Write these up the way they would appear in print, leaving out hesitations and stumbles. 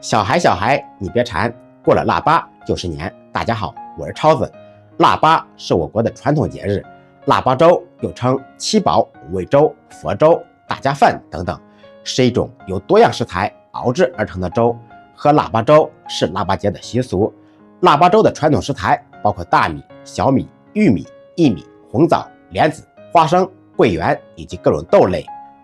小孩，你别馋，过了腊八就是年。大家好，我是超子。腊八是我国的传统节日，腊八粥又称七宝、五味粥、佛粥、大家饭等等，是一种由多样食材熬制而成的粥。喝腊八粥是腊八节的习俗。腊八粥的传统食材包括大米、小米、玉米、薏米、红枣、莲子、花生、桂圆以及各种豆类。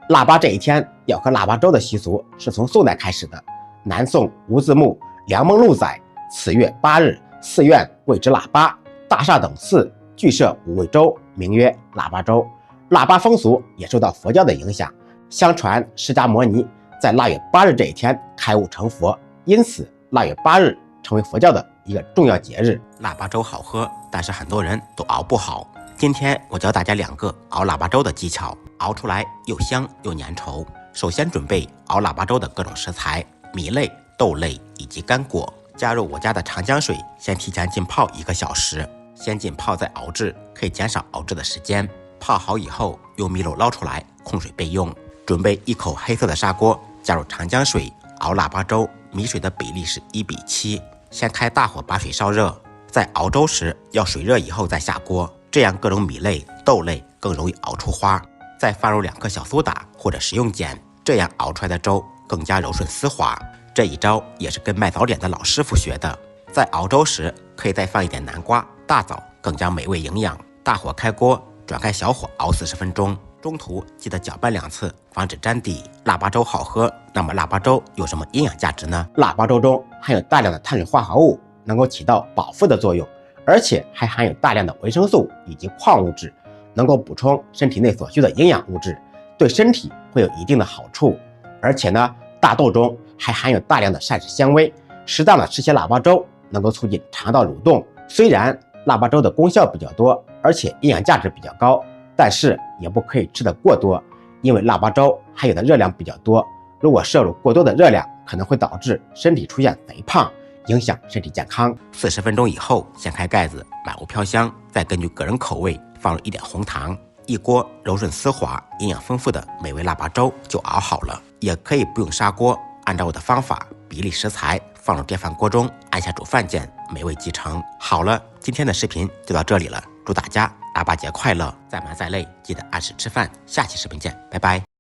腊八这一天要喝腊八粥的习俗是从宋代开始的。南宋吴自牧《梁梦录》载，此月8日，寺院谓之腊八，大厦等寺俱设五味粥，名曰腊八粥。腊八风俗也受到佛教的影响，相传释迦牟尼在腊月8日这一天开悟成佛，因此腊月8日成为佛教的一个重要节日。腊八粥好喝，但是很多人都熬不好。今天我教大家2个熬腊八粥的技巧，熬出来又香又粘稠。首先准备熬腊八粥的各种食材，米类、豆类以及干果。加入我家的长江水，先提前浸泡1个小时，先浸泡再熬制，可以减少熬制的时间。泡好以后，用米篓捞出来，控水备用。准备1口黑色的砂锅，加入长江水熬腊八粥，米水的比例是1:7。先开大火把水烧热，在熬粥时要水热以后再下锅，这样各种米类、豆类更容易熬出花。再放入2颗小苏打或者食用碱，这样熬出来的粥更加柔顺丝滑。这一招也是跟卖早点的老师傅学的。在熬粥时可以再放一点南瓜、大枣，更加美味营养。大火开锅，转开小火熬40分钟，中途记得搅拌2次，防止粘底。腊八粥好喝，那么腊八粥有什么营养价值呢？腊八粥中含有大量的碳水化合物，能够起到饱腹的作用，而且还含有大量的维生素以及矿物质，能够补充身体内所需的营养物质，对身体会有一定的好处。而且呢，大豆中还含有大量的膳食纤维，适当的吃些腊八粥能够促进肠道蠕动。虽然腊八粥的功效比较多，而且营养价值比较高，但是也不可以吃得过多，因为腊八粥含有的热量比较多，如果摄入过多的热量，可能会导致身体出现肥胖，影响身体健康。40分钟以后，掀开盖子，满屋飘香，再根据个人口味放入1点红糖，一锅柔顺丝滑、营养丰富的美味腊八粥就熬好了。也可以不用砂锅，按照我的方法，比例食材放入电饭锅中，按下煮饭键，美味即成。好了，今天的视频就到这里了，祝大家腊八节快乐！再忙再累，记得按时吃饭。下期视频见，拜拜。